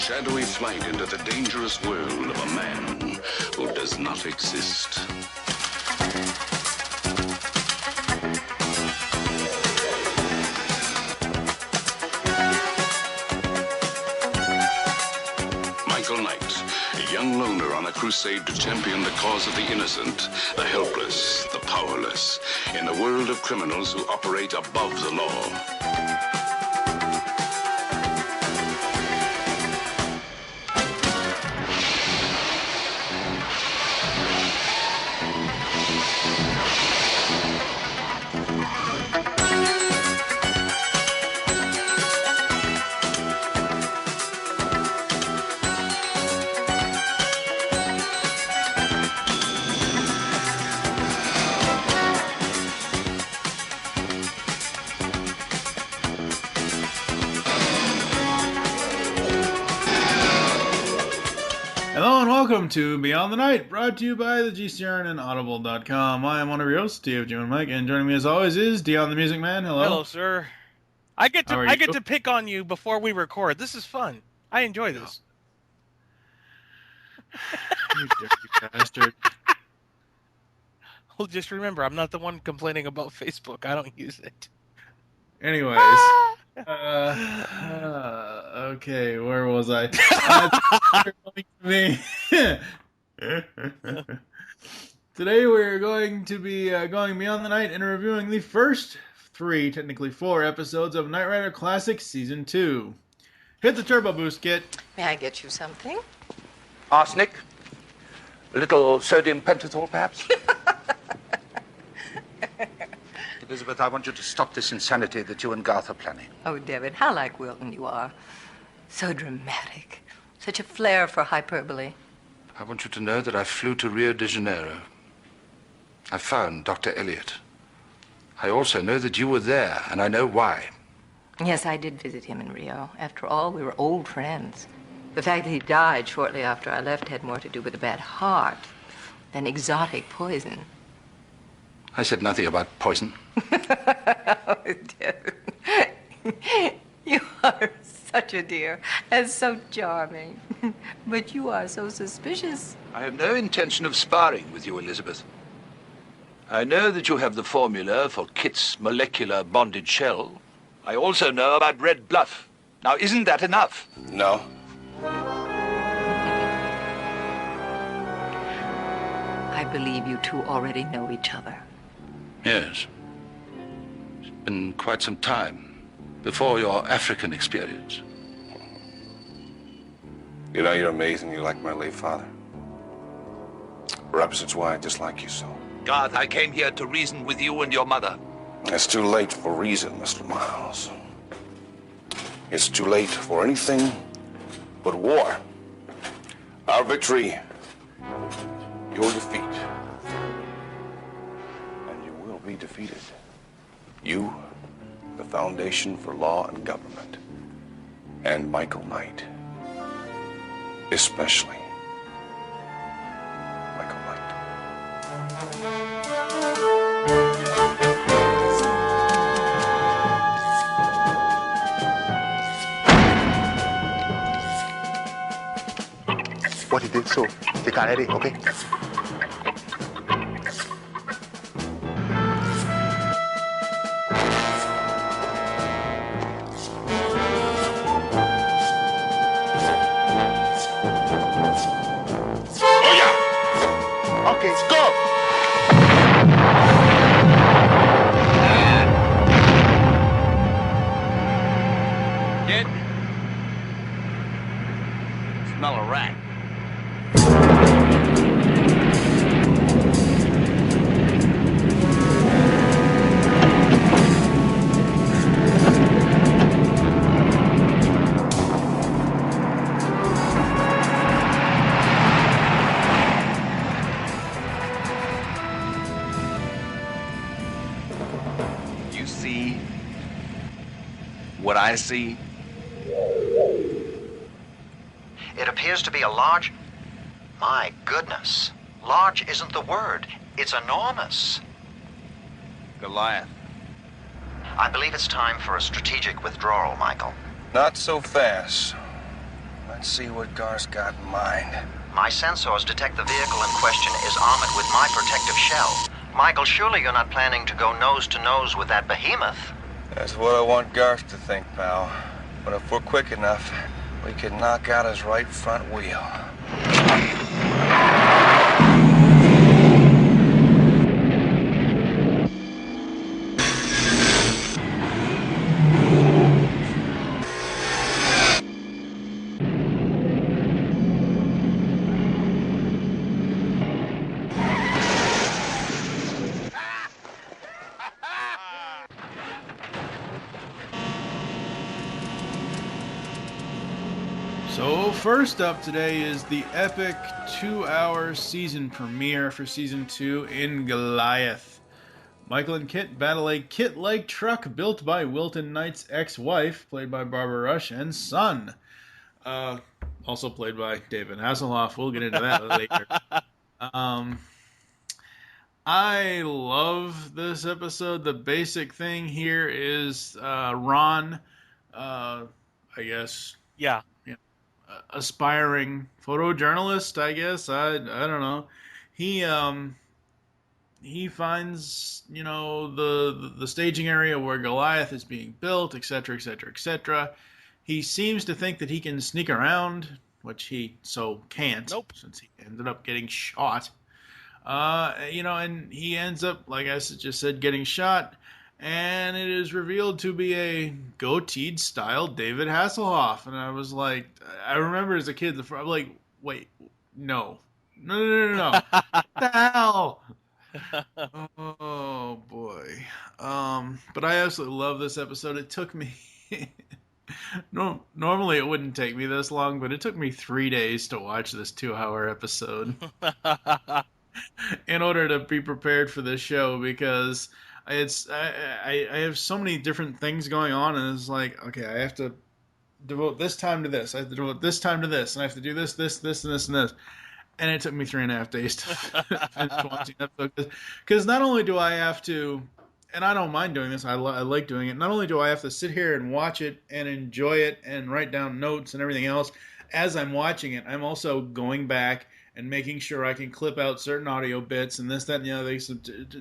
shadowy flight into the dangerous world of a man who does not exist. Michael Knight, a young loner on a crusade to champion the cause of the innocent, the helpless, the powerless, in a world of criminals who operate above the law. Hello and welcome to Beyond the Night, brought to you by the GCRN and Audible.com. I am one of your hosts, Steve, Jim, and Mike, and joining me as always is Dion the Music Man. Hello. Hello, sir. I get to pick on you before we record. This is fun. I enjoy this. You dirty bastard. Well, just remember, I'm not the one complaining about Facebook. I don't use it. Anyways. Okay, where was I? Today we're going to be going Beyond the Night and reviewing the first three, technically four, episodes of Knight Rider Classic Season 2. Hit the turbo boost, Kit. May I get you something? Arsenic? A little sodium pentothal, perhaps? Elizabeth, I want you to stop this insanity that you and Garth are planning. Oh, David, how like Wilton you are. So dramatic. Such a flair for hyperbole. I want you to know that I flew to Rio de Janeiro. I found Dr. Elliot. I also know that you were there, and I know why. Yes, I did visit him in Rio. After all, we were old friends. The fact that he died shortly after I left had more to do with a bad heart than exotic poison. I said nothing about poison. Oh, David. You are such a dear and so charming. But you are so suspicious. I have no intention of sparring with you, Elizabeth. I know that you have the formula for Kit's molecular bonded shell. I also know about Red Bluff. Now, isn't that enough? No. I believe you two already know each other. Yes. It's been quite some time before your African experience. You know, you're amazing. You're like my late father. Perhaps it's why I dislike you so. Garth, I came here to reason with you and your mother. It's too late for reason, Mr. Miles. It's too late for anything but war. Our victory, your defeat. And you will be defeated. You, the Foundation for Law and Government, and Michael Knight. Especially Michael Knight. What he did, so they got ready, okay? Oh yeah! Okay, go! Kid? Smell a rat. You see what I see? It appears to be a large... My goodness. Large isn't the word. It's enormous. Goliath. I believe it's time for a strategic withdrawal, Michael. Not so fast. Let's see what Garth's got in mind. My sensors detect the vehicle in question is armored with my protective shell. Michael, surely you're not planning to go nose to nose with that behemoth? That's what I want Garth to think, pal. But if we're quick enough, we can knock out his right front wheel. So first up today is the epic 2-hour season premiere for Season 2 in Goliath. Michael and Kit battle a Kit-like truck built by Wilton Knight's ex-wife, played by Barbara Rush, and son, also played by David Hasselhoff. We'll get into that later. I love this episode. The basic thing here is Ron, I guess... Yeah. Aspiring photojournalist, I guess. I don't know. He finds, the staging area where Goliath is being built, etc., etc., etc. He seems to think that he can sneak around, which he so can't. Nope. Since he ended up getting shot. And he ends up, like I just said, getting shot. And it is revealed to be a goateed style David Hasselhoff. And I was like, I remember as a kid, I'm like, wait, no. What the hell? Oh, boy. But I absolutely love this episode. It took me, normally it wouldn't take me this long, but it took me 3 days to watch this 2-hour episode in order to be prepared for this show, because I have so many different things going on, and it's like, okay, I have to devote this time to this, I have to devote this time to this, and I have to do this, and this, and this. And it took me 3.5 days to finish watching that episode. Because not only do I have to, and I don't mind doing this, I like doing it, not only do I have to sit here and watch it and enjoy it and write down notes and everything else as I'm watching it, I'm also going back and making sure I can clip out certain audio bits and this, that, and the other things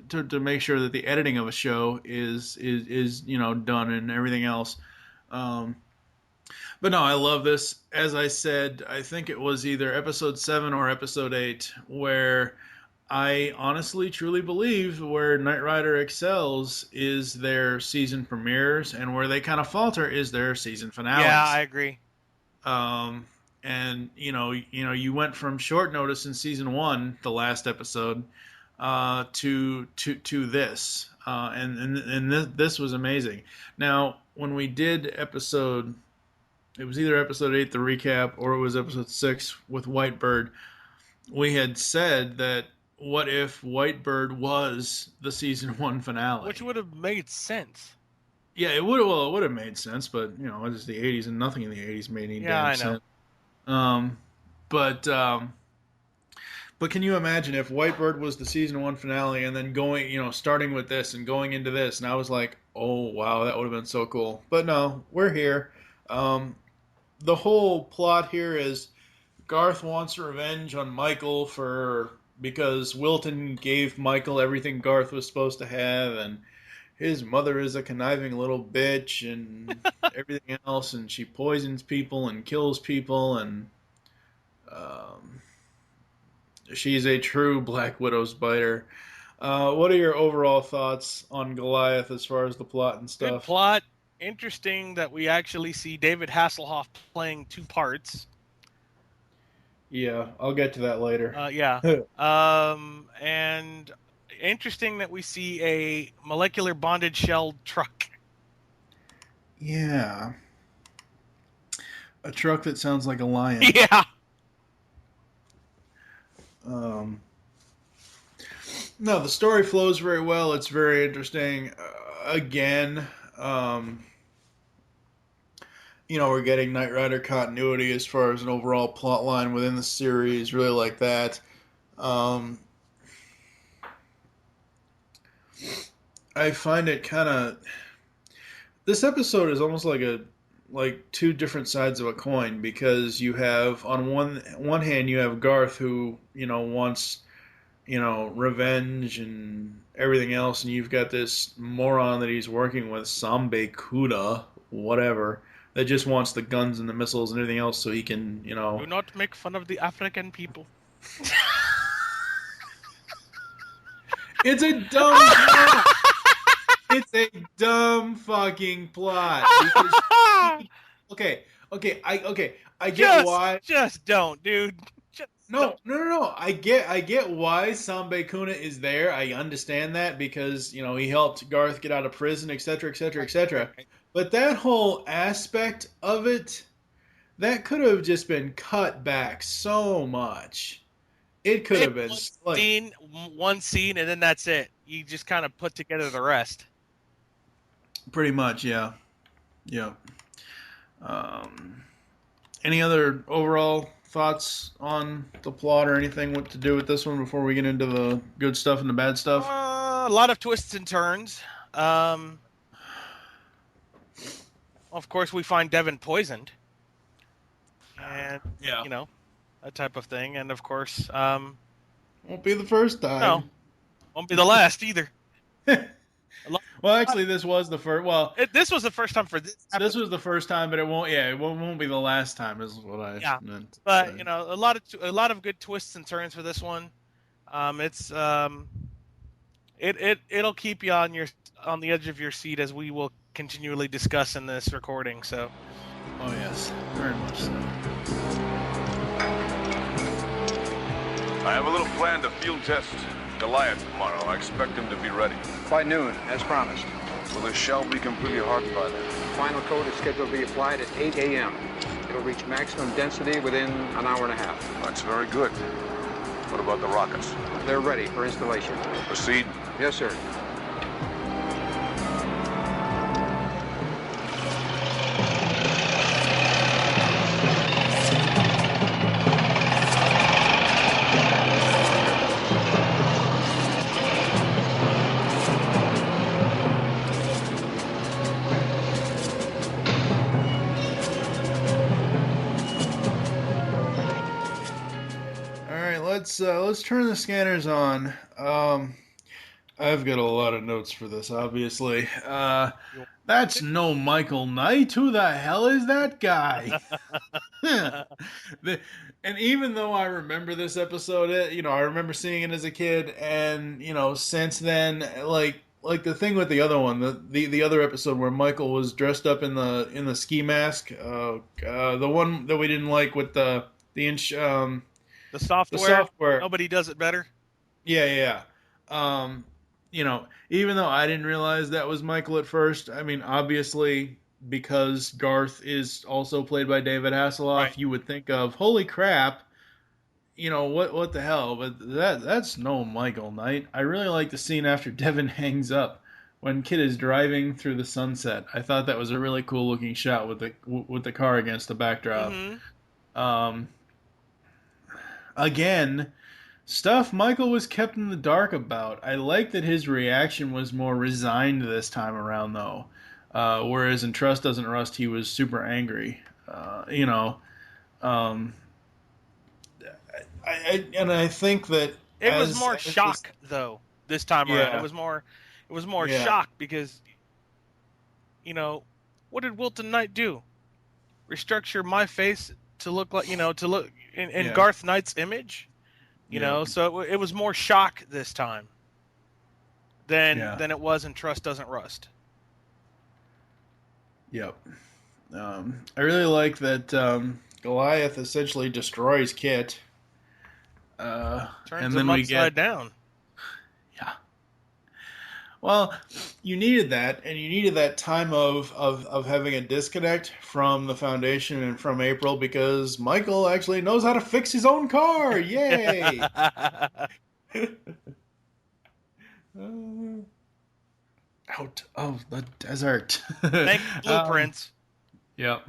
to make sure that the editing of a show is done and everything else. But no, I love this. As I said, I think it was either episode 7 or episode 8 where I honestly, truly believe where Knight Rider excels is their season premieres, and where they kind of falter is their season finales. Yeah, I agree. And you went from short notice in season 1, the last episode, to this, and this was amazing. Now, when we did it was either episode 8, the recap, or it was episode 6 with Whitebird. We had said that what if Whitebird was the season 1 finale, which would have made sense. Yeah, it would. Well, it would have made sense, but it was the '80s, and nothing in the '80s made any damn sense. But can you imagine if Whitebird was the season 1 finale, and then going, starting with this and going into this, and I was like, oh wow, that would have been so cool. But no, we're here. The whole plot here is Garth wants revenge on Michael because Wilton gave Michael everything Garth was supposed to have, and his mother is a conniving little bitch and everything else, and she poisons people and kills people, and she's a true Black Widow's biter. What are your overall thoughts on Goliath as far as the plot and stuff? Good plot. Interesting that we actually see David Hasselhoff playing 2 parts. Yeah, I'll get to that later. And interesting that we see a molecular bonded shell truck. Yeah. A truck that sounds like a lion. Yeah. No, the story flows very well. It's very interesting. Again, we're getting Knight Rider continuity as far as an overall plot line within the series. Really like that. I find it kind of... This episode is almost like like two different sides of a coin, because you have on one hand you have Garth, who wants revenge and everything else, and you've got this moron that he's working with, Sambe Kuda, whatever, that just wants the guns and the missiles and everything else so he can Do not make fun of the African people. It's a dumb plot. It's a dumb fucking plot. I get why. Just don't, dude. No. I get why Sambe Kuna is there. I understand that because he helped Garth get out of prison, etc., etc., etc. But that whole aspect of it, that could have just been cut back so much. It could have been one scene, and then that's it. You just kind of put together the rest. Pretty much, yeah. Any other overall thoughts on the plot or anything what to do with this one before we get into the good stuff and the bad stuff? A lot of twists and turns. Of course, we find Devin poisoned, and that type of thing. And of course, won't be the first time. No, won't be the last either. Well, actually, this was the first. Well, this was the first time for this. This was the first time, but it won't. Yeah, it won't be the last time. Is what I meant. But a lot of good twists and turns for this one. It'll keep you on the edge of your seat, as we will continually discuss in this recording. So. Oh yes, very much so. I have a little plan to field test Goliath tomorrow. I expect him to be ready. By noon, as promised. Will the shell be completely hardened by then? Final coat is scheduled to be applied at 8 a.m. It'll reach maximum density within an hour and a half. That's very good. What about the rockets? They're ready for installation. Proceed? Yes, sir. Let's turn the scanners on. I've got a lot of notes for this, obviously. That's no Michael Knight. Who the hell is that guy? And even though I remember this episode, I remember seeing it as a kid, and since then, like the thing with the other one, the other episode where Michael was dressed up in the ski mask, the one that we didn't like with the software. Nobody does it better. Yeah. Even though I didn't realize that was Michael at first, I mean, obviously, because Garth is also played by David Hasselhoff, right, you would think of, holy crap, what the hell? But that's no Michael Knight. I really like the scene after Devin hangs up when Kid is driving through the sunset. I thought that was a really cool looking shot with the car against the backdrop. Mm-hmm. Again, stuff Michael was kept in the dark about. I like that his reaction was more resigned this time around, though. Whereas in Trust Doesn't Rust, he was super angry. I think that it was more shock, though, this time around. It was more shock because, what did Wilton Knight do? Restructure my face to look like, in Garth Knight's image, so it was more shock this time than it was in Trust Doesn't Rust. Yep. I really like that Goliath essentially destroys Kit. Turns and him then upside down. Yeah. Well, you needed that, and you needed that time of having a disconnect from the Foundation and from April, because Michael actually knows how to fix his own car. Yay! Out of the desert. Thank blueprints. Yep.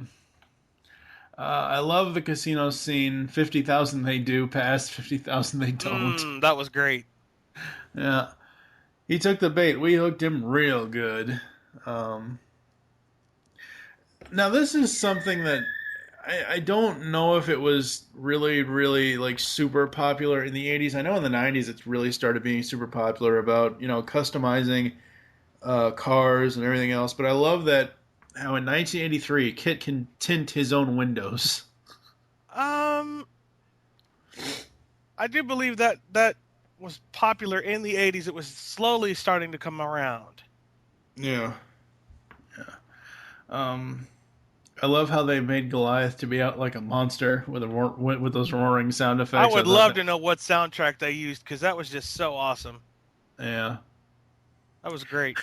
I love the casino scene. 50,000 they do pass, 50,000 they don't. That was great. Yeah. He took the bait. We hooked him real good. Now this is something that I don't know if it was really, really like super popular in the 80s. I know in the 90s it's really started being super popular about, customizing cars and everything else. But I love that how in 1983 Kit can tint his own windows. I do believe that was popular in the 80s. It was slowly starting to come around. Yeah. I love how they made Goliath to be out like a monster with those roaring sound effects. I would love to know what soundtrack they used because that was just so awesome. Yeah. That was great.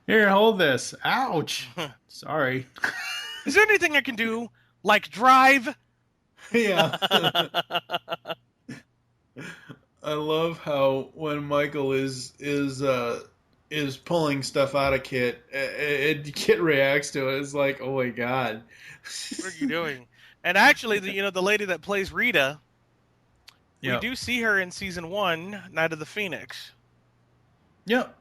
Here, hold this. Ouch. Sorry. Is there anything I can do, like drive? Yeah. I love how when Michael is pulling stuff out of Kit, Kit reacts to it. It's like, oh my god, what are you doing? And actually, the lady that plays Rita, we do see her in season 1, Night of the Phoenix. Yep.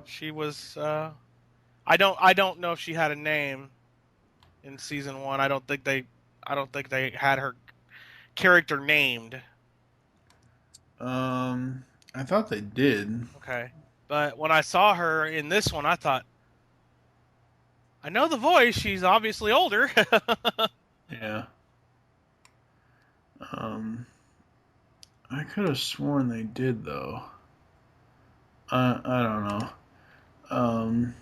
She was. I don't know if she had a name in season 1. I don't think they had her character named. I thought they did. Okay. But when I saw her in this one, I thought, I know the voice. She's obviously older. Yeah. I could have sworn they did, though. I don't know.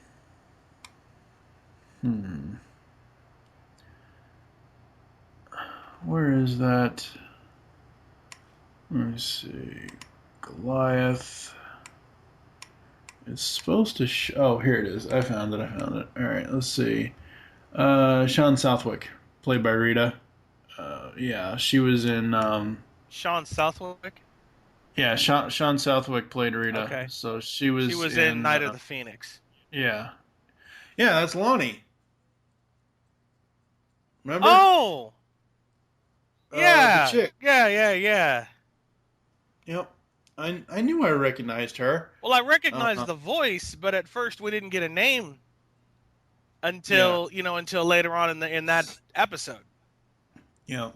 Where is that? Let me see. Goliath. It's supposed to oh, here it is. I found it. Alright, let's see. Sean Southwick, played by Rita. Yeah, she was in... Sean Southwick? Yeah, Sean Southwick played Rita. Okay. So she was in Night of the Phoenix. Yeah. Yeah, that's Lonnie. Remember? Oh! Yeah. The chick. Yeah. Yep. I knew I recognized her. Well, I recognized the voice, but at first we didn't get a name until later on in that episode. Yeah.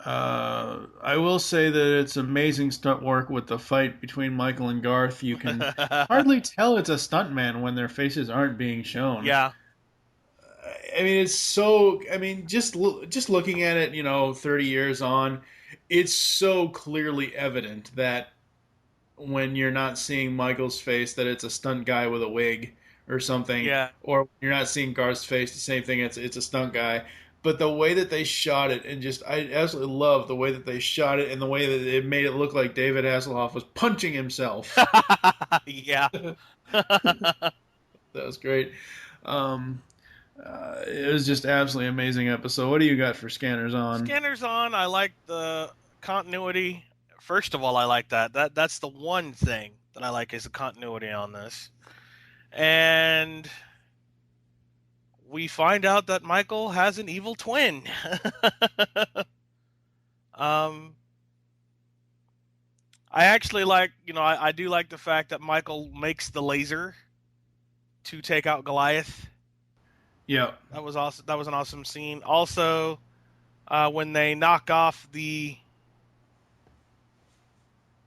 I will say that it's amazing stunt work with the fight between Michael and Garth. You can hardly tell it's a stuntman when their faces aren't being shown. Yeah. I mean, it's so... I mean, just looking at it, 30 years on, it's so clearly evident that when you're not seeing Michael's face, that it's a stunt guy with a wig or something. Yeah. Or you're not seeing Garth's face, the same thing, it's a stunt guy. But the way that they shot it, and I absolutely love the way that they shot it and the way that it made it look like David Hasselhoff was punching himself. Yeah. That was great. It was just absolutely amazing episode. What do you got for Scanners On? Scanners On, I like the continuity. First of all, I like that's the one thing that I like is the continuity on this. And we find out that Michael has an evil twin. I actually like, I do like the fact that Michael makes the laser to take out Goliath. Yeah. That was awesome. That was an awesome scene. Also, when they knock off the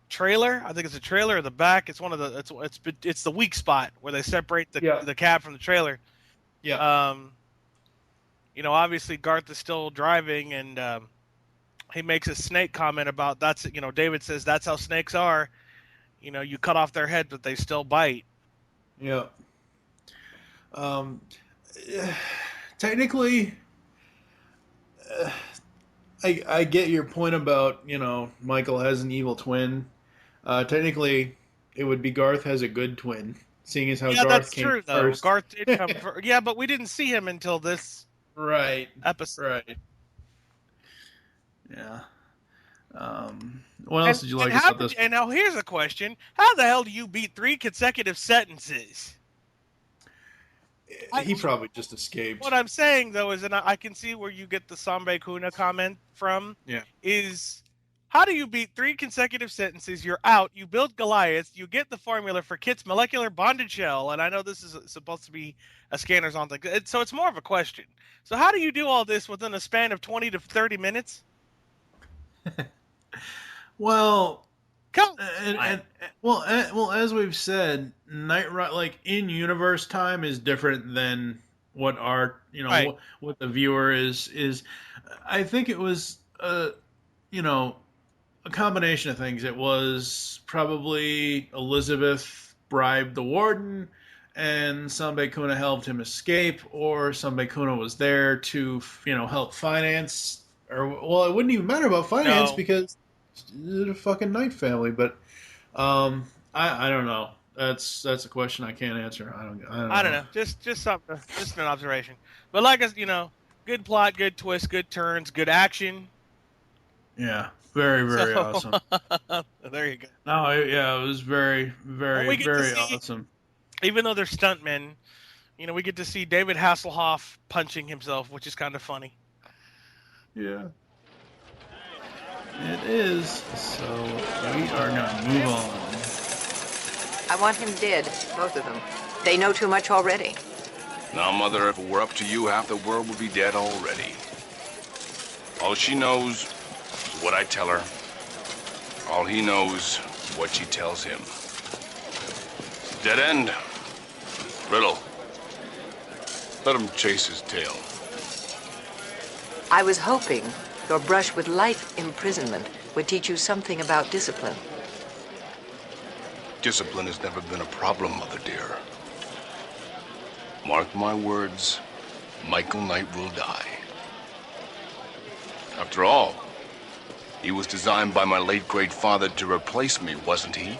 trailer, I think it's a trailer or the back. It's one of the it's the weak spot where they separate the cab from the trailer. Yeah. Obviously Garth is still driving, and he makes a snake comment about David says that's how snakes are. You cut off their head, but they still bite. Yeah. Technically, I get your point about, Michael has an evil twin. Technically, it would be Garth has a good twin, seeing as how Garth came true, first. Though. Garth did come first. Yeah, but we didn't see him until this episode. Right. Yeah. What else did you like about this? And now here's a question. How the hell do you beat 3 consecutive sentences? He probably just escaped. What I'm saying, though, is, and I can see where you get the Sambe Kuna comment from, Yeah. is How do you beat 3 consecutive sentences? You're out. You build Goliath. You get the formula for Kit's molecular bonded shell. And I know this is supposed to be a scanners on thing. So it's more of a question. So how do you do all this within a span of 20 to 30 minutes? Well, well, as we've said, like in universe time is different than what our, Right. what the viewer is. I think it was, a combination of things. It was probably Elizabeth bribed the warden, and Sanbe Kuna helped him escape, or Sanbe Kuna was there to, help finance. Or, well, it wouldn't even matter about finance because it's a fucking Knight family. But I don't know. That's a question I can't answer. I don't know. Just something. Just an observation. But like us, good plot, good twist, good turns, good action. Yeah. Very, very awesome. There you go. No, it was very, very, very awesome. Even though they're stuntmen, we get to see David Hasselhoff punching himself, which is kind of funny. Yeah. It is. So we are going to move on. I want him dead, both of them. They know too much already. Now, Mother, if it were up to you, half the world would be dead already. All she knows what I tell her. All he knows, what she tells him. Dead end. Riddle. Let him chase his tail. I was hoping your brush with life imprisonment would teach you something about discipline. Discipline has never been a problem, Mother dear. Mark my words, Michael Knight will die. After all, he was designed by my late great father to replace me, wasn't he?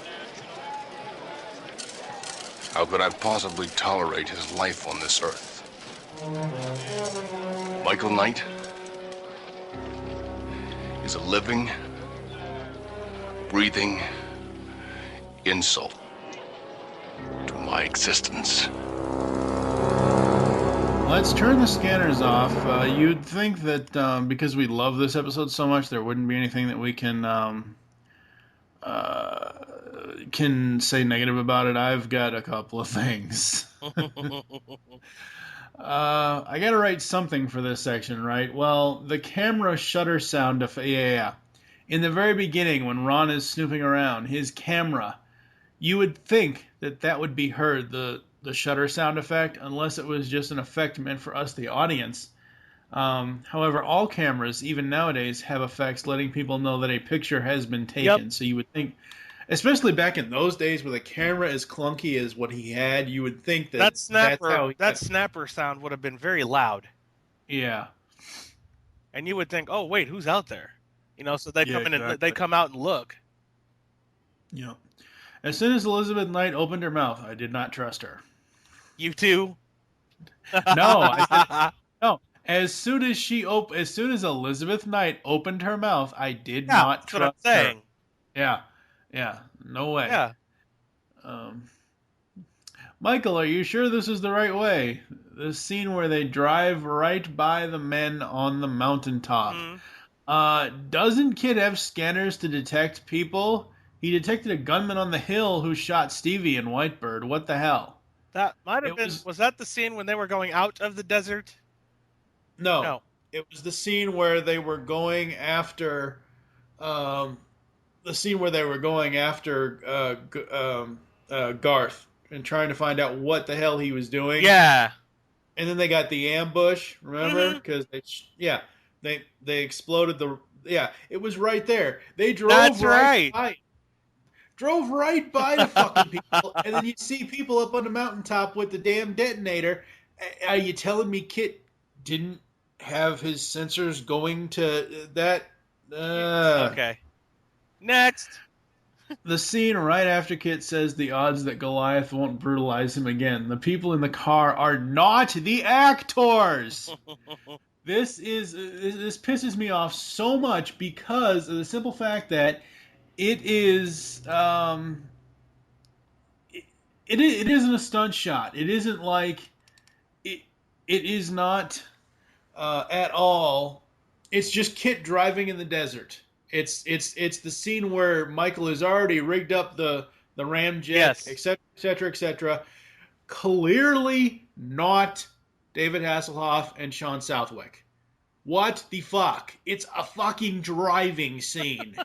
How could I possibly tolerate his life on this earth? Michael Knight is a living, breathing insult to my existence. Let's turn the scanners off. You'd think that because we love this episode so much, there wouldn't be anything that we can say negative about it. I've got a couple of things. I got to write something for this section, right? Well, the camera shutter sound yeah. In the very beginning, when Ron is snooping around, his camera, you would think that would be heard, the shutter sound effect, unless it was just an effect meant for us, the audience. However, all cameras, even nowadays, have effects letting people know that a picture has been taken. Yep. So you would think, especially back in those days where the camera is clunky as what he had, you would think that snapper sound would have been very loud. Yeah. And you would think, oh, wait, who's out there? So they come in and they come out and look. Yeah. As soon as Elizabeth Knight opened her mouth, I did not trust her. You too? No. As soon as Elizabeth Knight opened her mouth, I did not trust her. That's what I'm saying. Yeah. No way. Yeah. Michael, are you sure this is the right way? The scene where they drive right by the men on the mountaintop. Mm-hmm. Doesn't Kid have scanners to detect people? He detected a gunman on the hill who shot Stevie and Whitebird. What the hell? That might have been... Was that the scene when they were going out of the desert? No. It was the scene where they were going after... Garth and trying to find out what the hell he was doing. Yeah. And then they got the ambush, remember? Because they exploded the... Yeah, it was right there. They drove drove right by the fucking people, and then you see people up on the mountaintop with the damn detonator. Are you telling me Kit didn't have his sensors going to that? Okay. Next. The scene right after Kit says the odds that Goliath won't brutalize him again. The people in the car are not the actors. This pisses me off so much because of the simple fact that it is it isn't a stunt shot. It isn't like it is not at all. It's just Kit driving in the desert. It's the scene where Michael has already rigged up the ramjet, Yes. etc., etc., etc. Clearly not David Hasselhoff and Sean Southwick. What the fuck? It's a fucking driving scene.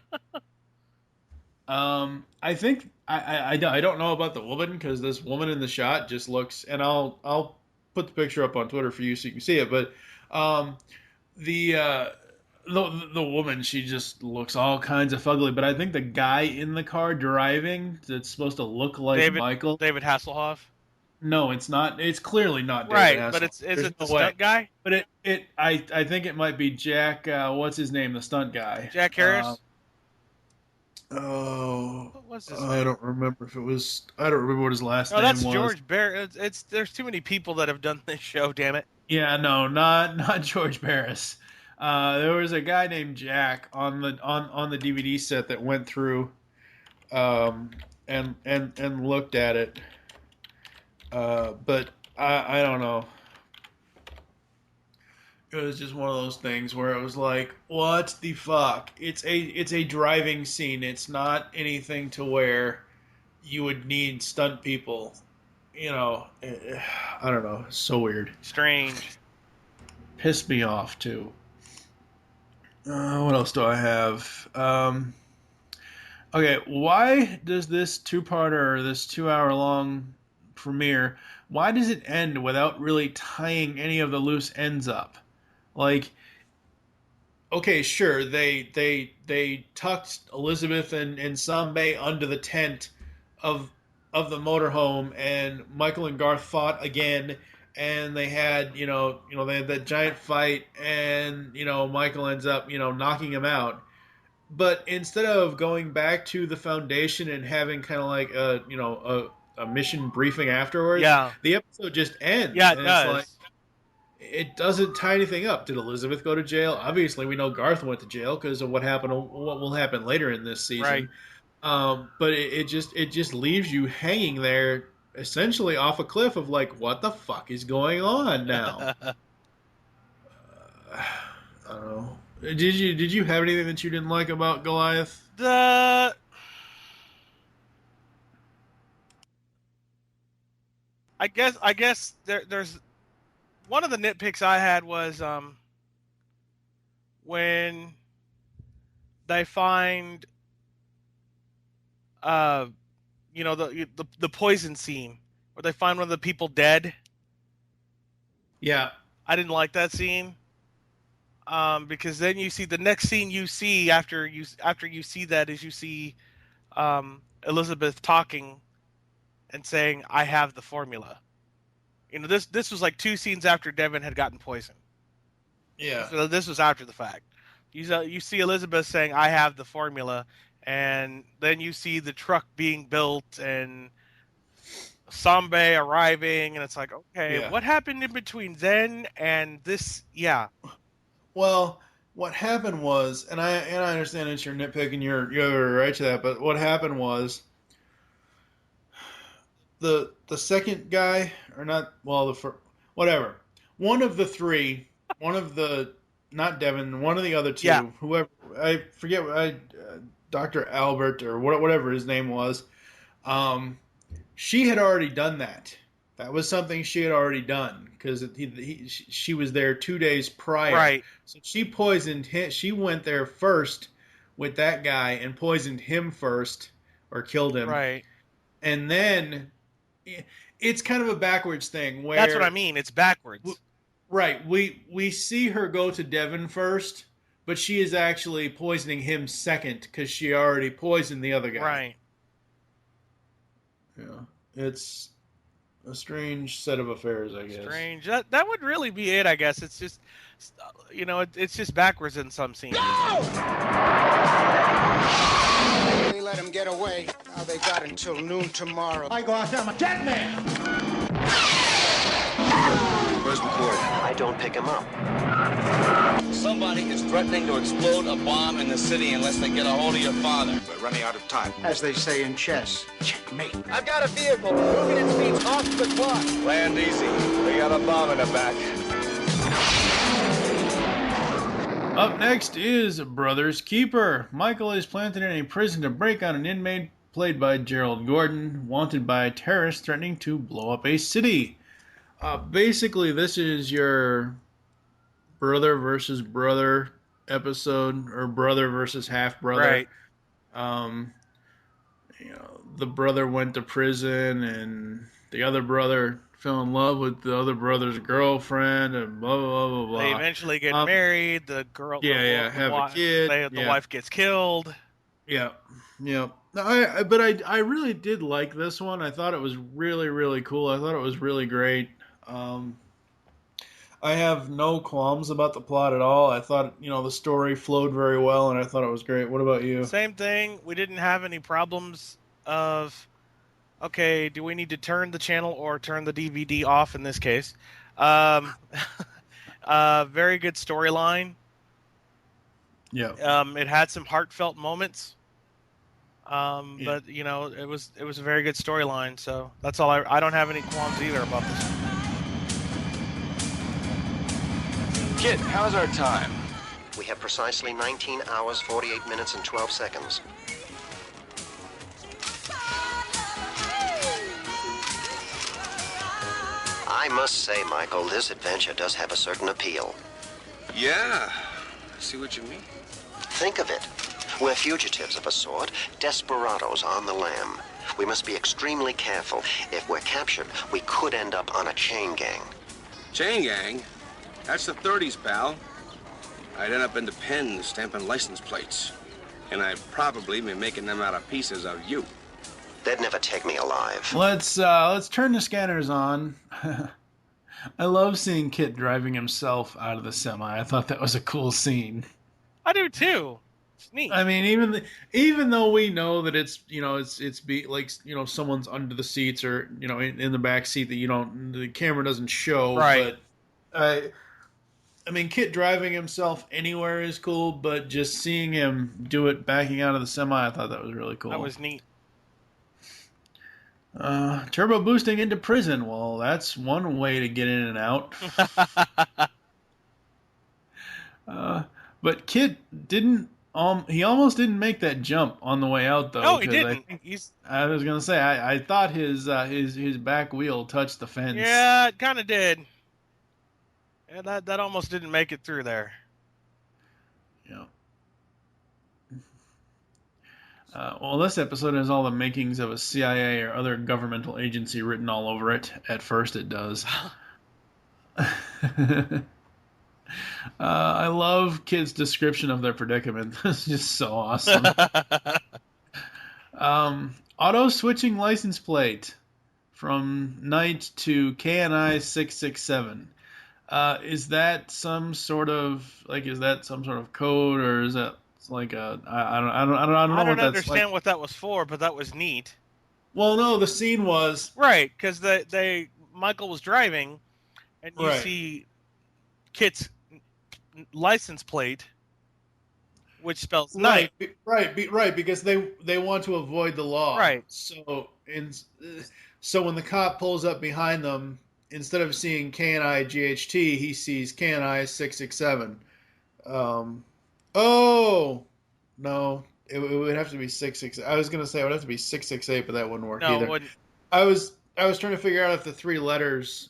I think I don't know about the woman, because this woman in the shot just looks, and I'll put the picture up on Twitter for you so you can see it. But the woman, she just looks all kinds of fugly. But I think the guy in the car driving, that's supposed to look like Michael. David Hasselhoff. No, it's not. It's clearly not David Right, Hasselhoff. but is There's it the no way. stunt guy? But I think it might be Jack. What's his name? The stunt guy. Jack Harris. What was his I don't remember if it was. I don't remember what his last name that's was. George Barris. There's too many people that have done this show. Damn it. Yeah, no, not George Barris. There was a guy named Jack on the DVD set that went through, and looked at it. But I don't know. It was just one of those things where it was like, what the fuck? It's a driving scene. It's not anything to where you would need stunt people. You know, I don't know. It's so weird. Strange. Pissed me off too. What else do I have? Okay, why does this two-parter, or this 2-hour-long premiere, why does it end without really tying any of the loose ends up? Like, okay, sure, they tucked Elizabeth and Sambe under the tent of the motorhome, and Michael and Garth fought again, and they had, they had that giant fight, and, Michael ends up, knocking him out. But instead of going back to the Foundation and having kind of like a mission briefing afterwards, the episode just ends. Yeah, it and does. It's like, it doesn't tie anything up. Did Elizabeth go to jail? Obviously, we know Garth went to jail because of what will happen later in this season. Right. But it just leaves you hanging there, essentially off a cliff of like, what the fuck is going on now? I don't know. Did you have anything that you didn't like about Goliath? I guess there's one of the nitpicks I had was when they find the poison scene where they find one of the people dead. Yeah, I didn't like that scene. Because then you see the next scene you see after you see that is you see Elizabeth talking and saying, "I have the formula." This was like 2 scenes after Devin had gotten poisoned. Yeah. So this was after the fact. You see Elizabeth saying, "I have the formula," and then you see the truck being built and Sambe arriving, and it's like, okay, what happened in between then and this? Yeah. Well, what happened was, and I understand it's your nitpick and you're right to that, but what happened was the second guy, or not, well, whatever, one of the three, not Devin, one of the other two, whoever, I forget, Dr. Albert or whatever his name was, she had already done that. That was something she had already done because she was there 2 days prior. Right. So she poisoned him. She went there first with that guy and poisoned him first, or killed him. Right. And then it's kind of a backwards thing where that's what I mean. It's backwards. Right. We see her go to Devin first, but she is actually poisoning him second because she already poisoned the other guy. Right. Yeah. It's a strange set of affairs, I guess. Strange. That would really be it, I guess. It's just, it's just backwards in some scenes. No! They let him get away. Now they got until noon tomorrow. I go out there, I'm a dead man! Where's McCoy? I don't pick him up. Somebody is threatening to explode a bomb in the city unless they get a hold of your father. We're running out of time. As they say in chess, checkmate. I've got a vehicle moving its speed off the clock. Land easy. We got a bomb in the back. Up next is Brother's Keeper. Michael is planted in a prison to break on an inmate played by Gerald Gordon, wanted by terrorists threatening to blow up a city. Basically, this is your brother versus brother episode, or brother versus half brother. Right. The brother went to prison, and the other brother fell in love with the other brother's girlfriend, and blah blah blah blah. They eventually get married. The girl, have a kid. The wife gets killed. Yeah. I really did like this one. I thought it was really, really cool. I thought it was really great. I have no qualms about the plot at all. I thought, the story flowed very well, and I thought it was great. What about you? Same thing. We didn't have any problems of, okay, do we need to turn the channel or turn the DVD off in this case? Very good storyline. Yeah. It had some heartfelt moments. But it was a very good storyline. So that's all. I don't have any qualms either about this. Kit, how's our time? We have precisely 19 hours, 48 minutes, and 12 seconds. I must say, Michael, this adventure does have a certain appeal. Yeah, I see what you mean. Think of it. We're fugitives of a sort, desperados on the lam. We must be extremely careful. If we're captured, we could end up on a chain gang. Chain gang? That's the 30s, pal. I'd end up in the pen stamping license plates. And I'd probably be making them out of pieces of you. They'd never take me alive. Let's turn the scanners on. I love seeing Kit driving himself out of the semi. I thought that was a cool scene. I do too. It's neat. I mean, even though we know that it's someone's under the seats or in the back seat that the camera doesn't show. Right. But I mean, Kit driving himself anywhere is cool, but just seeing him do it backing out of the semi, I thought that was really cool. That was neat. Turbo boosting into prison. Well, that's one way to get in and out. But Kit didn't. He almost didn't make that jump on the way out, though. No, he didn't. I was gonna say I thought his back wheel touched the fence. Yeah, it kind of did. Yeah, that almost didn't make it through there. Yeah. Well, this episode has all the makings of a CIA or other governmental agency written all over it. At first, it does. I love Kit's description of their predicament. It's just so awesome. Auto switching license plate from Knight to KNI 667. Is that some sort of code, or is that like I don't understand what that was for, but that was neat. Well, no, the scene was right because Michael was driving, and you see Kit's license plate, which spells Knight. Right, because they want to avoid the law. Right. So when the cop pulls up behind them, instead of seeing KNI GHT, he sees KNI 667. Oh no, it would have to be 668. I was gonna say it would have to be 668, but that wouldn't work either. It wouldn't. I was trying to figure out if the three letters.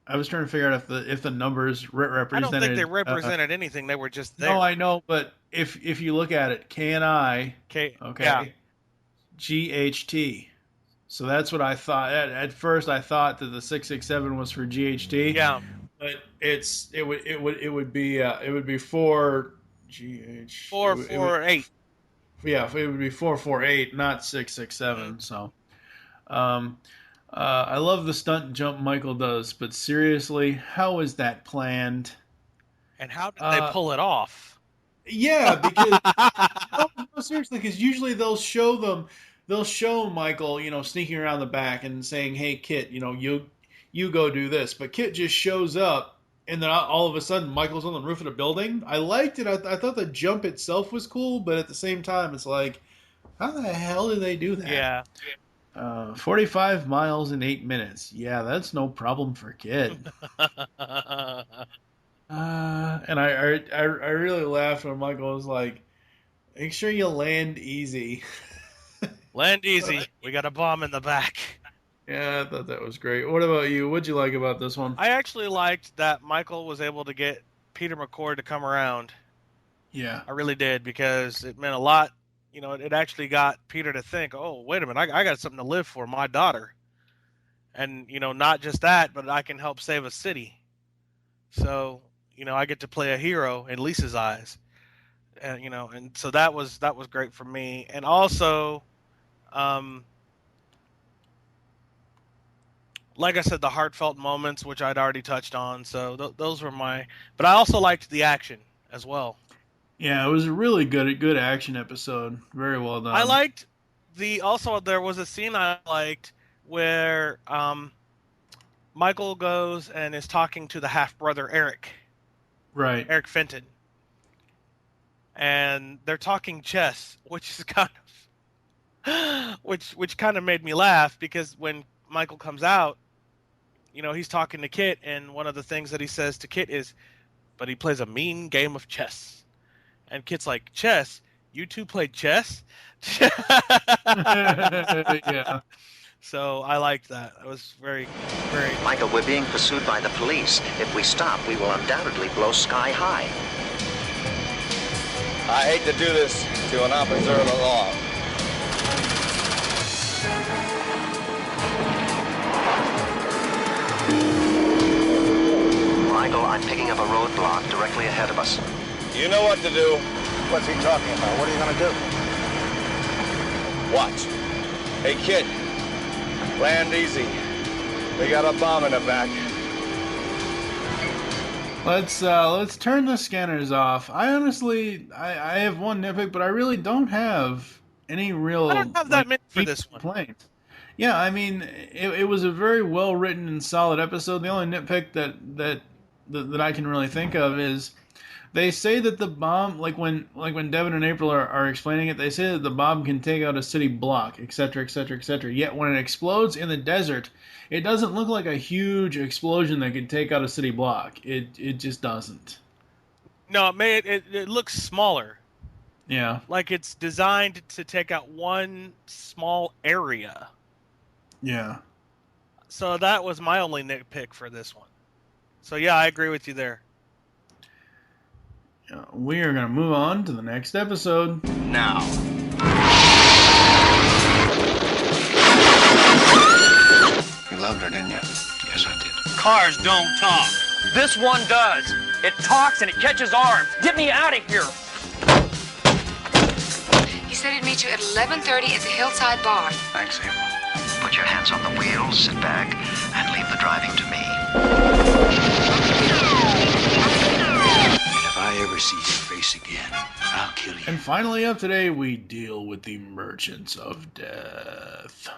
I was trying to figure out if the numbers represented. I don't think they represented anything. They were just there. No, I know, but if you look at it, KNI, GHT. So that's what I thought. At first, I thought that the 667 was for GHT. Yeah, but it would be 4 GH 448. Yeah, it would be 448, not 667. So, I love the stunt jump Michael does, but seriously, how is that planned? And how did they pull it off? Yeah, because no, seriously, because usually they'll show Michael, sneaking around the back and saying, "Hey, Kit, you go do this." But Kit just shows up, and then all of a sudden, Michael's on the roof of the building. I liked it. I thought the jump itself was cool, but at the same time, it's like, how the hell did they do that? Yeah. 45 miles in 8 minutes. Yeah, that's no problem for a kid. And I really laughed when Michael was like, make sure you land easy. Land easy. We got a bomb in the back. Yeah, I thought that was great. What about you? What'd you like about this one? I actually liked that Michael was able to get Peter McCord to come around. Yeah. I really did, because it meant a lot. You know, it actually got Peter to think, oh, wait a minute, I got something to live for, my daughter. And, you know, not just that, but I can help save a city. So, you know, I get to play a hero in Lisa's eyes. And, you know, and so that was great for me. And also, like I said, the heartfelt moments, which I'd already touched on. So those were but I also liked the action as well. Yeah, it was a really good action episode. Very well done. I liked also there was a scene I liked where Michael goes and is talking to the half brother Eric. Right. Eric Fenton. And they're talking chess, which is kind of which kind of made me laugh, because when Michael comes out, you know, he's talking to Kit, and one of the things that he says to Kit is, but he plays a mean game of chess. And Kit's like, chess? You two played chess? Yeah. So I liked that. It was very. Michael, we're being pursued by the police. If we stop, we will undoubtedly blow sky high. I hate to do this to an officer of the law. Michael, I'm picking up a roadblock directly ahead of us. You know what to do. What's he talking about? What are you going to do? Watch. Hey, kid. Land easy. We got a bomb in the back. Let's turn the scanners off. I honestly, I have one nitpick, but I really don't have any real. I don't have that many for this one. Complaints. Yeah, I mean, it was a very well written and solid episode. The only nitpick that I can really think of is they say that the bomb, like when Devin and April are explaining it, they say that the bomb can take out a city block, etc., etc., etc. Yet when it explodes in the desert, it doesn't look like a huge explosion that could take out a city block. It just doesn't. No, it looks smaller. Yeah. Like it's designed to take out one small area. Yeah. So that was my only nitpick for this one. So yeah, I agree with you there. We are going to move on to the next episode. Now. You loved her, didn't you? Yes, I did. Cars don't talk. This one does. It talks and it catches arms. Get me out of here. He said he'd meet you at 11:30 at the Hillside Bar. Thanks, April. Put your hands on the wheel, sit back, and leave the driving to me. If I ever see your face again, I'll kill you. And finally up today, we deal with the Merchants of Death.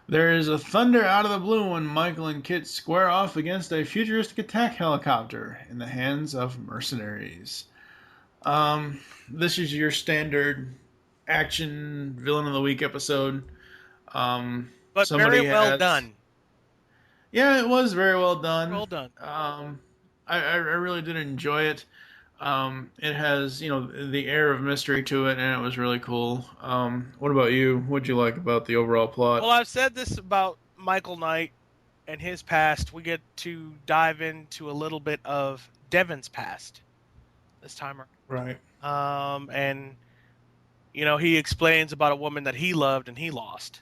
There is a thunder out of the blue when Michael and Kit square off against a futuristic attack helicopter in the hands of mercenaries. This is your standard action villain of the week episode. But very well done. Yeah, it was very well done. Well done. I really did enjoy it. It has, the air of mystery to it, and it was really cool. What about you? What'd you like about the overall plot? Well, I've said this about Michael Knight and his past. We get to dive into a little bit of Devin's past this time. Right. And, he explains about a woman that he loved and he lost.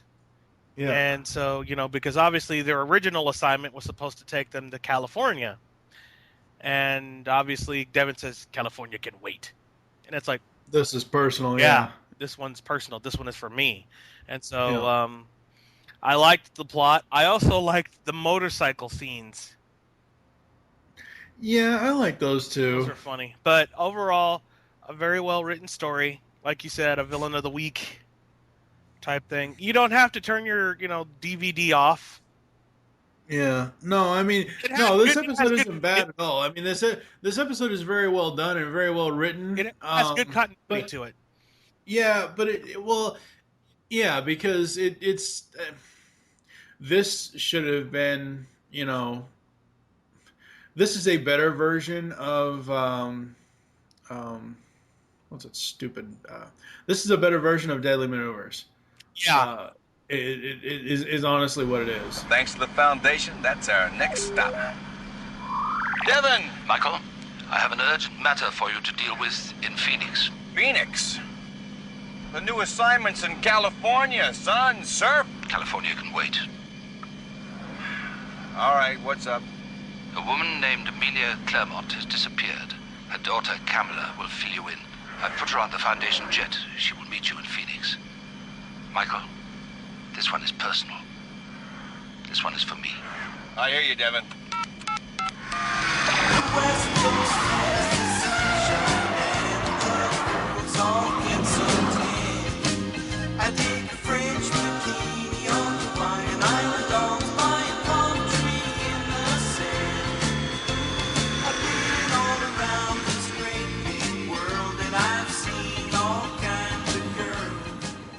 Yeah. And so, because obviously their original assignment was supposed to take them to California. And obviously Devin says, California can wait. And it's like, this is personal, yeah. This one's personal. This one is for me. And so I liked the plot. I also liked the motorcycle scenes. Yeah, I like those too. Those are funny. But overall, a very well-written story. Like you said, a villain of the week type thing. You don't have to turn your, DVD off. Yeah. No, I mean, this episode isn't bad at all. I mean, this episode is very well done and very well written. It has good continuity to it. Yeah, but Yeah, because it's this should have been, this is a better version of what's it stupid? This is a better version of Deadly Maneuvers. Yeah. It is honestly what it is. Thanks to the Foundation, that's our next stop. Devin! Michael, I have an urgent matter for you to deal with in Phoenix. Phoenix? The new assignment's in California, son. Surf? California can wait. All right, what's up? A woman named Amelia Claremont has disappeared. Her daughter, Kamala, will fill you in. I've put her on the Foundation jet. She will meet you in Phoenix. Michael, this one is personal. This one is for me. I hear you, Devin.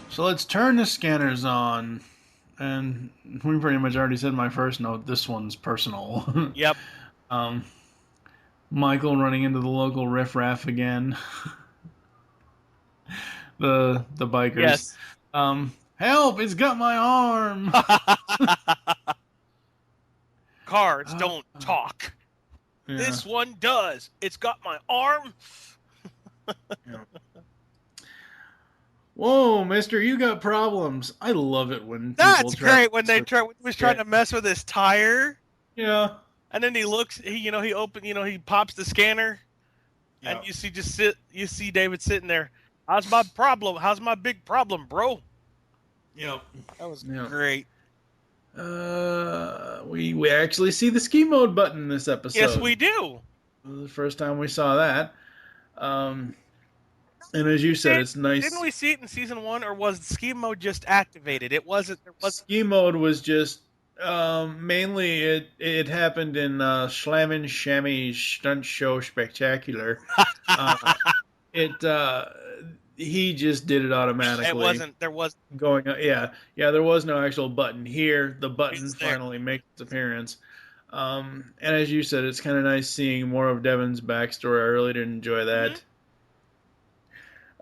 So let's turn the scanners on. And we pretty much already said my first note. This one's personal. Yep. Michael running into the local riffraff again. the bikers. Yes. Help! It's got my arm. Cars don't talk. Yeah. This one does. It's got my arm. Yeah. Whoa, mister, you got problems. I love it when That's great when they was trying to mess with his tire. Yeah. And then he looks, he pops the scanner, and you see David sitting there. How's my problem? How's my big problem, bro? Yep. That was great. We actually see the ski mode button in this episode. Yes, we do. The first time we saw that. And as you said, it's nice. Didn't we see it in season 1, or was the ski mode just activated? It wasn't. Ski mode was just mainly it happened in Slammin' Shammy Stunt Show Spectacular. He just did it automatically. It wasn't. There was going. Yeah. There was no actual button here. The button finally makes its appearance. And as you said, it's kind of nice seeing more of Devin's backstory. I really did enjoy that.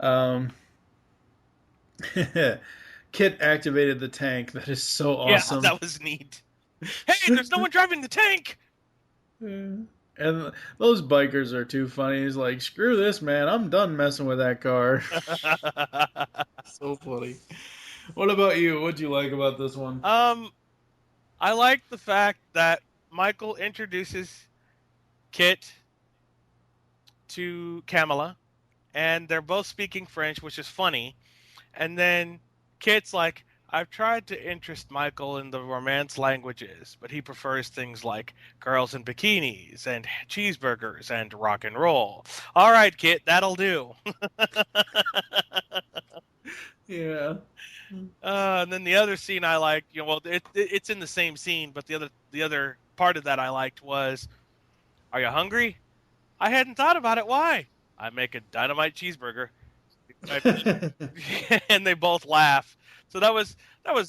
Mm-hmm. Kit activated the tank. That is so awesome. Yeah, that was neat. Hey, there's no one driving the tank. And those bikers are too funny. He's like, screw this, man. I'm done messing with that car. So funny. What about you? What'd you like about this one? I like the fact that Michael introduces Kit to Kamala, and they're both speaking French, which is funny. And then Kit's like, I've tried to interest Michael in the Romance languages, but he prefers things like girls in bikinis and cheeseburgers and rock and roll. All right, Kit, that'll do. Yeah. And then the other scene I liked, it's in the same scene, but the other part of that I liked was, are you hungry? I hadn't thought about it. Why? I make a dynamite cheeseburger. And they both laugh. So that was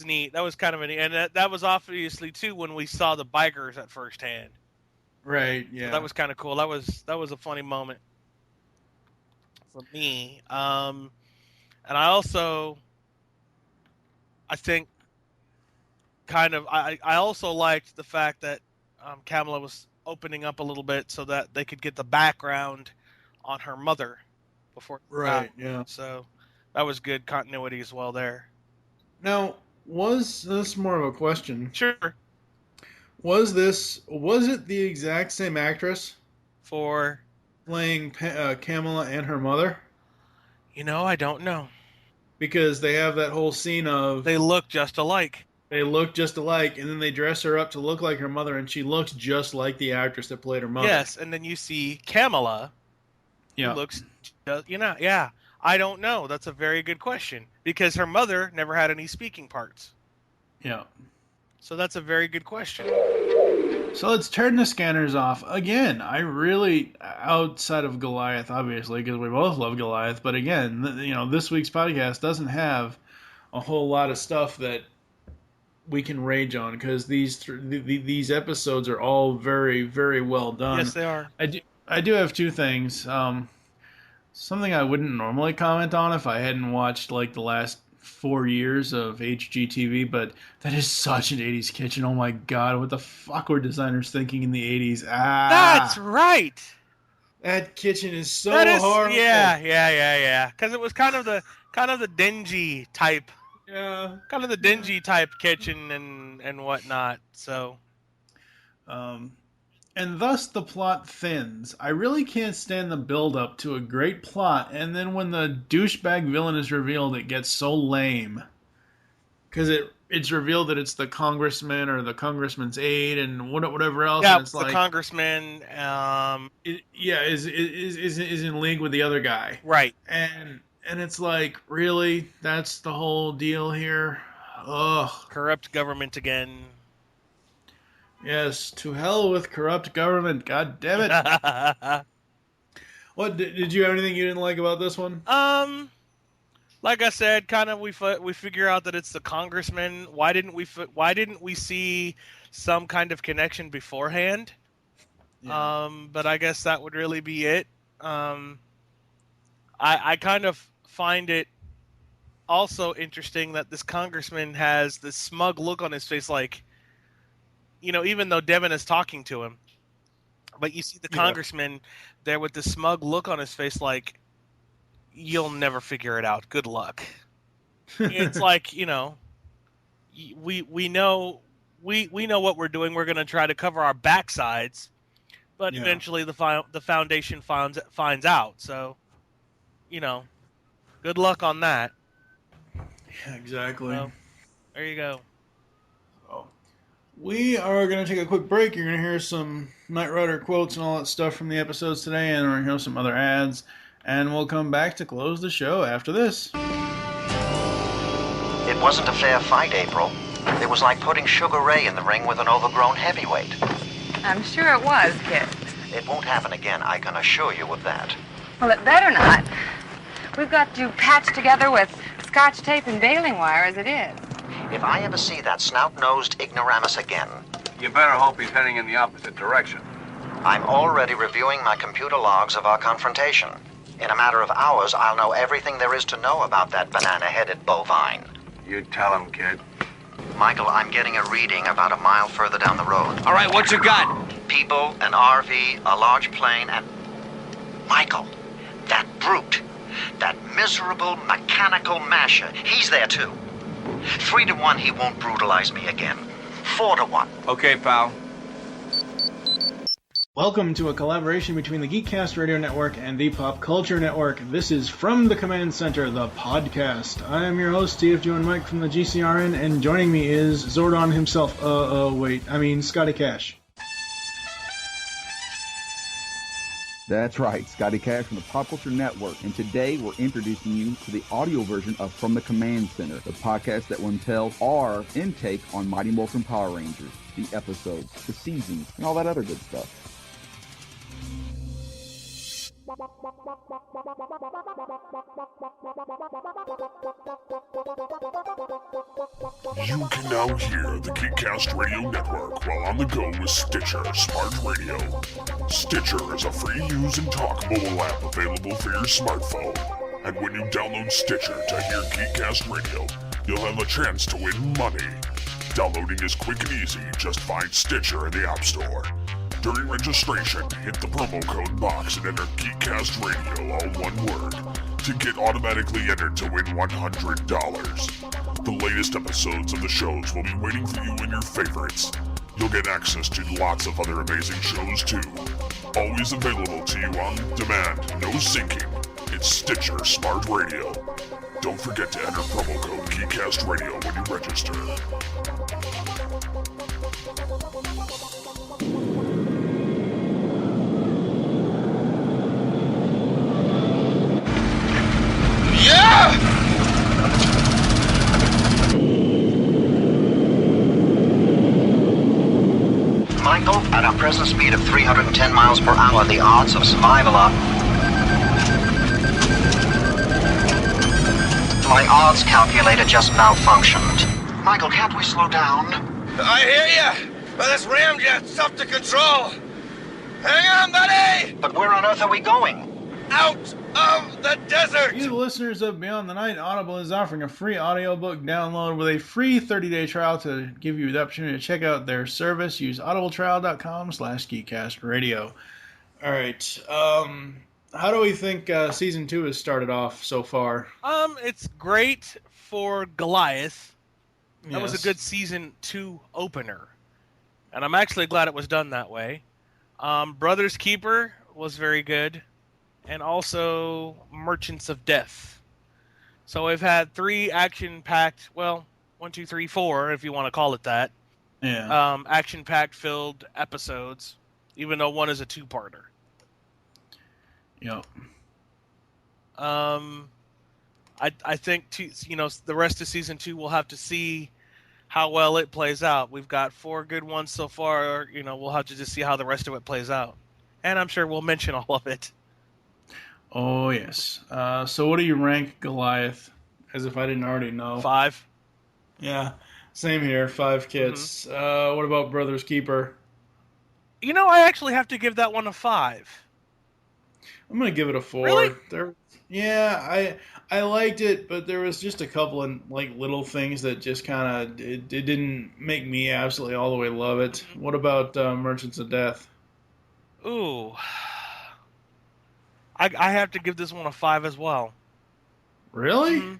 neat. That was kind of neat. And that was obviously too when we saw the bikers at first hand. Right, yeah. So that was kind of cool. That was a funny moment for me. And I think I also liked the fact that Kamala was opening up a little bit so that they could get the background on her mother before. Right, yeah. So that was good continuity as well there. Now, was this more of a question? Sure. Was it the exact same actress for playing Kamala and her mother? I don't know. Because they have that whole scene of they look just alike. They look just alike, and then they dress her up to look like her mother, and she looks just like the actress that played her mother. Yes, and then you see Kamala. Yeah. Who looks, yeah. I don't know. That's a very good question because her mother never had any speaking parts. Yeah. So that's a very good question. So let's turn the scanners off. Again, I really, outside of Goliath, obviously, because we both love Goliath, but again, this week's podcast doesn't have a whole lot of stuff that we can rage on, because these episodes are all very, very well done. Yes, they are. I do have two things. Something I wouldn't normally comment on if I hadn't watched like the last 4 years of HGTV, but that is such an 80s kitchen. Oh my god, what the fuck were designers thinking in the 80s? That's right. That kitchen is so horrible. Yeah. Because it was kind of the dingy type. Yeah. Kind of the dingy type kitchen and whatnot. So. And thus the plot thins. I really can't stand the build-up to a great plot, and then when the douchebag villain is revealed, it gets so lame. Because it's revealed that it's the congressman or the congressman's aide and whatever else. Yeah, and it's the like, congressman. Is in league with the other guy. Right. And it's like, really? That's the whole deal here? Ugh. Corrupt government again. Yes, to hell with corrupt government. God damn it. What did you have anything you didn't like about this one? Like I said, kind of we figure out that it's the congressman. Why didn't we see some kind of connection beforehand? Yeah. But I guess that would really be it. I kind of find it also interesting that this congressman has this smug look on his face, like, even though Devin is talking to him, but you see the congressman there with this smug look on his face, like, you'll never figure it out. Good luck. It's like, we know what we're doing. We're going to try to cover our backsides, but eventually the foundation finds out. So, good luck on that. Yeah, exactly. So, there you go. We are going to take a quick break. You're going to hear some Knight Rider quotes and all that stuff from the episodes today, and we're going to hear some other ads, and we'll come back to close the show after this. It wasn't a fair fight, April. It was like putting Sugar Ray in the ring with an overgrown heavyweight. I'm sure it was, Kit. It won't happen again, I can assure you of that. Well, it better not. We've got you patched together with scotch tape and baling wire as it is. If I ever see that snout-nosed ignoramus again... You better hope he's heading in the opposite direction. I'm already reviewing my computer logs of our confrontation. In a matter of hours, I'll know everything there is to know about that banana-headed bovine. You tell him, kid. Michael, I'm getting a reading about a mile further down the road. All right, what you got? People, an RV, a large plane, and... Michael, that brute, that miserable mechanical masher, he's there too. 3-1, he won't brutalize me again. 4-1. Okay, pal. Welcome to a collaboration between the Geekcast Radio Network and the Pop Culture Network. This is From the Command Center, the podcast. I am your host, TFG and Mike from the GCRN, and joining me is Zordon himself. Scotty Cash. That's right, Scotty Cash from the Pop Culture Network, and today we're introducing you to the audio version of From the Command Center, the podcast that will entail our intake on Mighty Morphin Power Rangers, the episodes, the seasons, and all that other good stuff. You can now hear the Geekcast Radio Network while on the go with Stitcher Smart Radio. Stitcher is a free-use and talk mobile app available for your smartphone. And when you download Stitcher to hear Geekcast Radio, you'll have a chance to win money. Downloading is quick and easy. Just find Stitcher in the App Store. During registration, hit the promo code box and enter Geekcast Radio, all one word, to get automatically entered to win $100. The latest episodes of the shows will be waiting for you in your favorites. You'll get access to lots of other amazing shows too. Always available to you on demand, no syncing. It's Stitcher Smart Radio. Don't forget to enter promo code Geekcast Radio when you register. Michael, at our present speed of 310 miles per hour, the odds of survival are... My odds calculator just malfunctioned. Michael, can't we slow down? I hear ya, but this ramjet's up to control. Hang on, buddy! But where on earth are we going? Out of the desert! You, the listeners of Beyond the Night, Audible is offering a free audiobook download with a free 30-day trial to give you the opportunity to check out their service. Use audibletrial.com/geekcastradio. All right. How do we think season 2 has started off so far? It's great for Goliath. That was a Yes. good season 2 opener. And I'm actually glad it was done that way. Brothers Keeper was very good. And also Merchants of Death. So we've had 3 action-packed, well, 1, 2, 3, 4, if you want to call it that. Yeah. Action-packed filled episodes, even though one is a 2-parter. Yep. I think the rest of season 2 we'll have to see how well it plays out. We've got 4 good ones so far. We'll have to just see how the rest of it plays out, and I'm sure we'll mention all of it. Oh yes. So what do you rank Goliath? As if I didn't already know. 5. Yeah. Same here. 5 kits. What about Brothers Keeper? I actually have to give that one a 5. I'm gonna give it a 4. Really? Yeah, I liked it, but there was just a couple of little things that just kind of it didn't make me absolutely all the way love it. What about Merchants of Death? Ooh, I have to give this one a 5 as well. Really? Mm-hmm.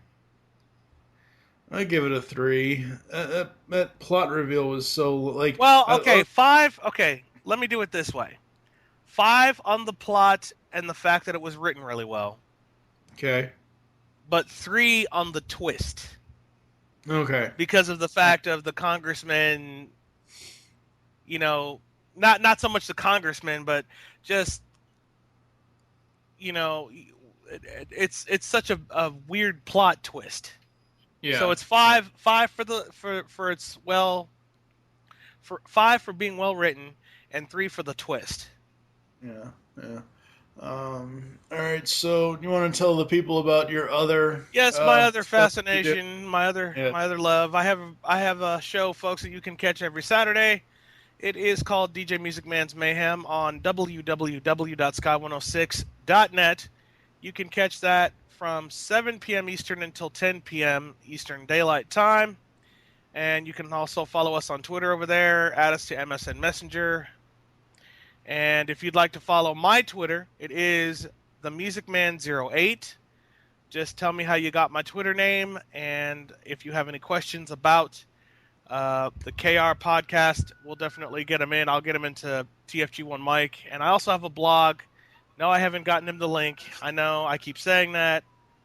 I give it a 3. That plot reveal was so Well, okay, 5. Okay, let me do it this way: 5 on the plot and the fact that it was written really well. Okay. But 3 on the twist. Okay. Because of the fact of the congressman, not so much the congressman, but just, it's such a weird plot twist. Yeah. So it's 5 for its 5 for being well written, and 3 for the twist. Yeah. All right, so you want to tell the people about your other? Yes, my other fascination, my other love. I have a show, folks, that you can catch every Saturday. It is called DJ Music Man's Mayhem on www.sky106.net. You can catch that from 7 p.m. Eastern until 10 p.m. Eastern Daylight Time. And you can also follow us on Twitter over there, add us to MSN Messenger. And if you'd like to follow my Twitter, it is themusicman08. Just tell me how you got my Twitter name, and if you have any questions about the KR podcast, we'll definitely get them in. I'll get them into TFG1 Mike. And I also have a blog. No, I haven't gotten him the link. I know, I keep saying that.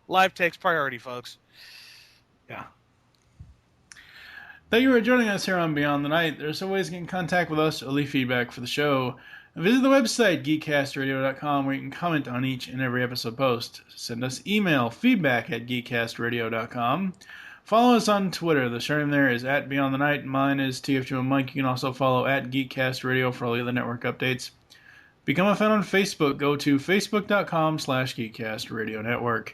Life takes priority, folks. Yeah. Thank you for joining us here on Beyond the Night. There's some ways to get in contact with us or leave feedback for the show. Visit the website, geekcastradio.com, where you can comment on each and every episode post. Send us email, feedback@geekcastradio.com. Follow us on Twitter. The sharing there is @BeyondTheNight. Mine is TFG and Mike. You can also follow @GeekCastRadio for all the other network updates. Become a fan on Facebook. Go to facebook.com/GeekCastRadioNetwork.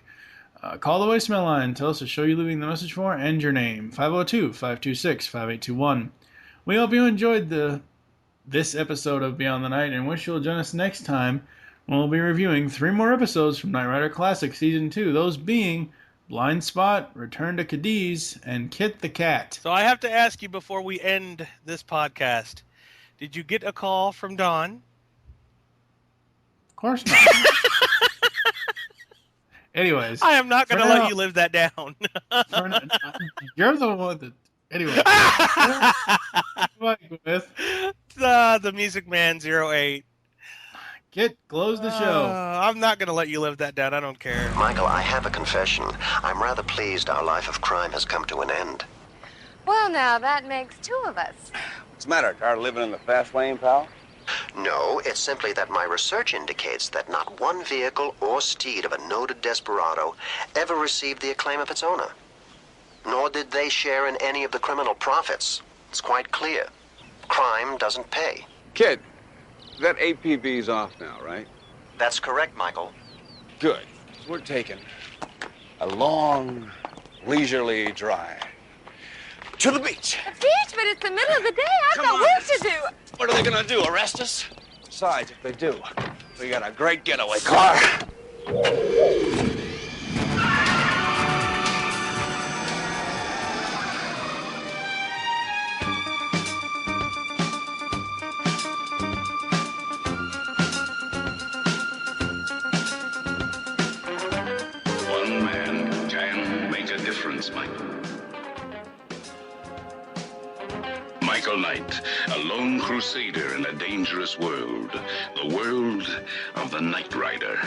Call the voicemail line. Tell us the show you're leaving the message for and your name. 502-526-5821. We hope you enjoyed this episode of Beyond the Night and wish you'll join us next time when we'll be reviewing 3 more episodes from Knight Rider Classic Season 2, those being Blind Spot, Return to Cadiz, and Kit the Cat. So I have to ask you before we end this podcast, did you get a call from Dawn? Of course not. Anyways. I am not going to let you live that down. You're the one that... Anyway. With the Music Man 08. Close the show. I'm not going to let you live that down. I don't care. Michael, I have a confession. I'm rather pleased our life of crime has come to an end. Well, now, that makes 2 of us. What's the matter? Tired of living in the fast lane, pal? No, it's simply that my research indicates that not one vehicle or steed of a noted desperado ever received the acclaim of its owner. Nor did they share in any of the criminal profits. It's quite clear. Crime doesn't pay. Kid, that APB's off now, right? That's correct, Michael. Good. We're taking a long, leisurely drive. To the beach. The beach? But it's the middle of the day. I've got work to do. What are they gonna do, arrest us? Besides, if they do, we got a great getaway car. One man can make a difference, Michael. Michael Knight, a lone crusader in a dangerous world. The world of the Knight Rider.